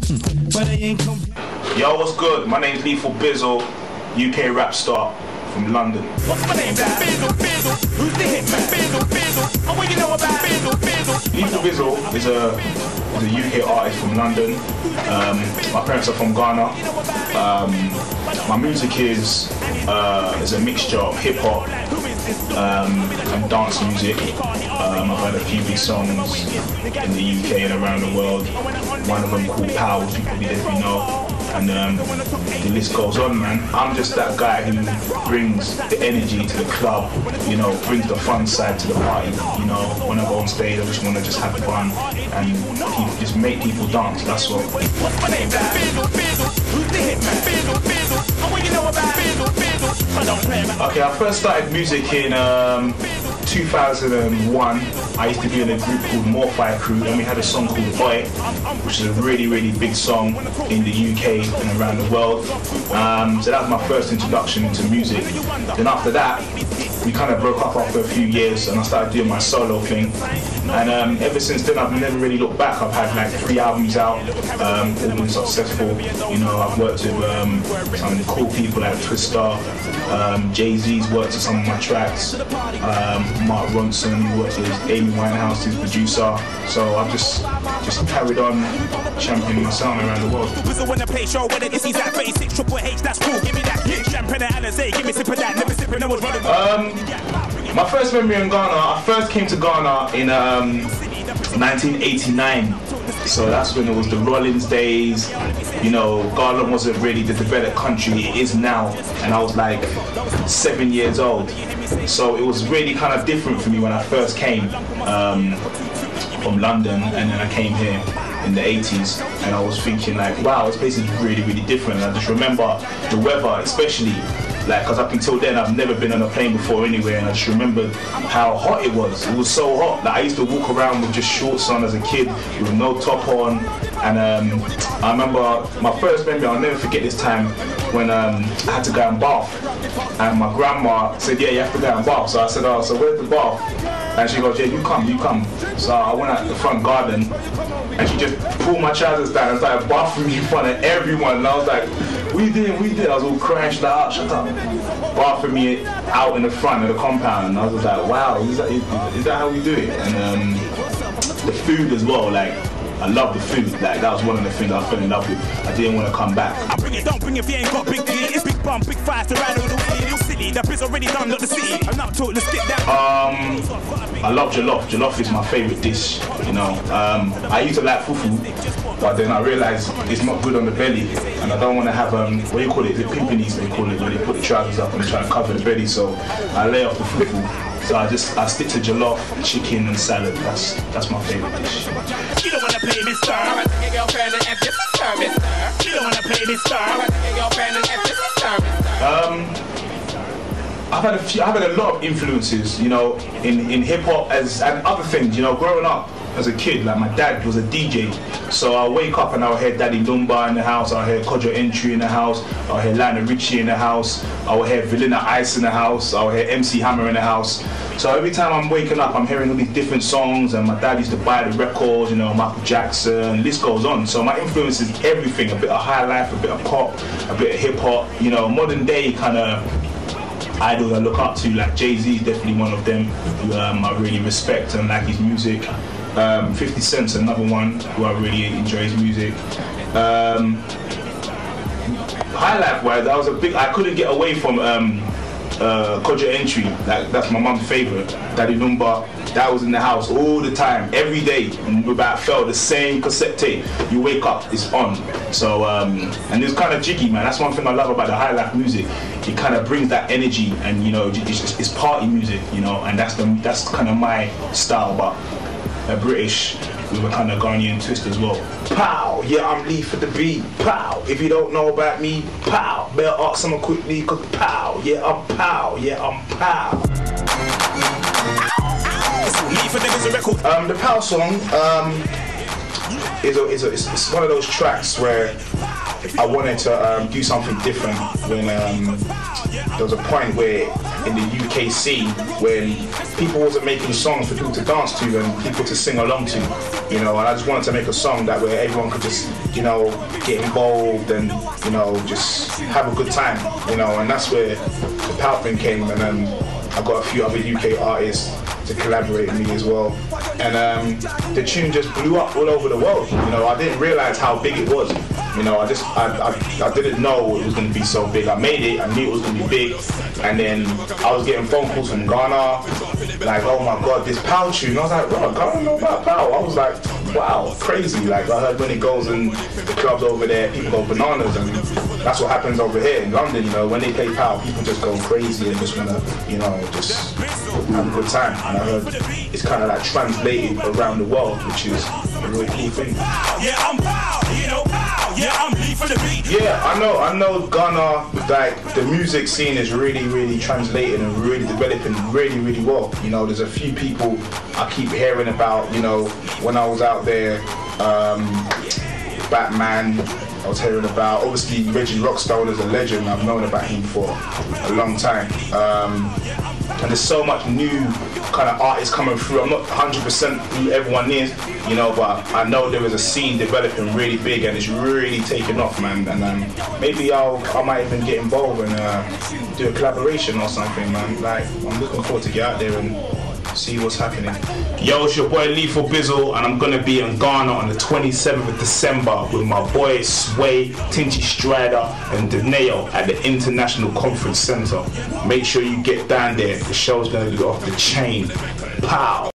but they ain't come. Yo, what's good? My name's Lethal Bizzle, UK rap star from London. What's my name? Bizzle. Who's the Hitman? Bizzle. Oh, what you know about Bizzle? Lethal Bizzle is a UK artist from London. My parents are from Ghana. My music is a mixture of hip hop and dance music. I've had a few big songs in the UK and around the world. One of them called Power, which you probably definitely know. And the list goes on, man. I'm just that guy who brings the energy to the club, you know, brings the fun side to the party. You know, when I go on stage, I just want to just have fun and just make people dance. That's what. What's my name? Bizzle. Who's the Hitman? Bizzle. Oh, what you know about Bizzle? I don't play about. Okay, I first started music in 2001. I used to be in a group called Morphi Crew, and we had a song called Boy, which is a really, really big song in the UK and around the world. So that was my first introduction into music. Then after that, we kind of broke up after a few years, and I started doing my solo thing. And ever since then, I've never really looked back. I've had like 3 albums out, all been successful. You know, I've worked with some of the cool people like Twister. Jay-Z's worked with some of my tracks. Mark Ronson, who works with Amy Winehouse, his producer. So I've just carried on championing my sound around the world. When I play show, when it is that 36 Triple H, that's cool. Give me that champagne and Alizé, give me sip of that. Never sipping, no one's running. My first memory in Ghana, I first came to Ghana in 1989. So that's when it was the Rollins days. You know, Ghana wasn't really the developed country it is now, and I was like 7 years old. So it was really kind of different for me when I first came from London, and then I came here in the 80s, and I was thinking like, wow, this place is really, really different. And I just remember the weather, especially, like, because up until then I've never been on a plane before anywhere, and I just remembered how hot it was. It was so hot. Like, I used to walk around with just shorts on as a kid with no top on. And I remember my first memory, I'll never forget this time when I had to go and bath, and my grandma said, yeah, you have to go and bath. So I said, oh, so where's the bath? And she goes, yeah, you come. So I went out the front garden, and she just pulled my trousers down and started bathing me in front of everyone. And I was like, we did. I was all crying, she's like, oh, shut up. Bathing me out in the front of the compound. And I was like, wow, is that how we do it? And the food as well, like, I love the food. Like, that was one of the things I fell in love with. I didn't want to come back. I bring it, don't bring it if you ain't got big D. It's big bump, big fire to ride all the way. Little city, the biz already done, not the city. I'm not talking, let's get down. I love jollof. Jollof is my favorite dish, you know. I used to like fufu, but then I realized it's not good on the belly, and I don't want to have, what do you call it? The pimpinies, they call it, where they put the trousers up and try to cover the belly, so I lay off the fufu. So I stick to jollof, chicken and salad. That's my favorite dish. You don't wanna play this star. I think your girlfriend and F this service. You don't wanna play this star. I think your girlfriend and F this service. I've had a lot of influences, you know, in hip hop and other things. You know, growing up as a kid, like my dad was a DJ, so I'll wake up and I'll hear Daddy Lumba in the house, I'll hear Kodjo Entry in the house, I'll hear Lionel Richie in the house, I'll hear Vanilla Ice in the house, I'll hear MC Hammer in the house. So every time I'm waking up, I'm hearing all these different songs, and my dad used to buy the records, you know, Michael Jackson, list goes on. So my influence is everything, a bit of high life, a bit of pop, a bit of hip hop, you know, modern day kind of idols I look up to, like Jay-Z is definitely one of them who I really respect and like his music. 50 Cent's another one who I really enjoy his music. High life wise, I couldn't get away from Kodjo Entry. That's my mum's favorite. Daddy Lumba, that was in the house all the time, every day. About felt the same cassette tape. You wake up, it's on. So and it's kind of jiggy, man. That's one thing I love about the high life music. It kind of brings that energy, and you know, it's party music, you know, and that's kind of my style. But British with a kind of Ghanaian twist as well. Pow, yeah, I'm Lee for the beat. Pow, if you don't know about me, pow, better ask someone quickly, cause pow, yeah, I'm pow, yeah, I'm pow. The Pow song is one of those tracks where I wanted to do something different when there was a point where in the UK scene when people wasn't making songs for people to dance to and people to sing along to, you know, and I just wanted to make a song that where everyone could just, you know, get involved and, you know, just have a good time, you know, and that's where the Pout thing came, and then I got a few other UK artists to collaborate with me as well, and the tune just blew up all over the world. You know, I didn't realize how big it was. You know, I didn't know it was going to be so big. I made it, I knew it was going to be big, and then I was getting phone calls from Ghana, like, oh my God, this Pow tune. I was like, bro, Ghana know about Pow. I was like, wow, crazy. Like, I heard when it goes in the clubs over there, people go bananas, and that's what happens over here in London. You know, when they play Pow, people just go crazy and just want to, you know, just have a good time. And I heard it's kind of like translated around the world, which is a really cool thing. Yeah, I'm Pow, you know, Pow. Yeah, I'm beat for the beat. Yeah, I know Ghana, like, the music scene is really translating and really developing really well. You know, there's a few people I keep hearing about, you know, when I was out there, Batman, I was hearing about, obviously Reggie Rockstone is a legend, I've known about him for a long time. And there's so much new kind of artists coming through. I'm not 100% who everyone is, you know, but I know there is a scene developing really big and it's really taking off, man. And maybe I might even get involved and do a collaboration or something, man. Like, I'm looking forward to get out there and see what's happening. Yo, it's your boy Leathal Bizzle, and I'm gonna be in Ghana on the 27th of December with my boy Sway, Tinchy Strider, and Deneo at the International Conference Centre. Make sure you get down there. The show's gonna be off the chain. Pow!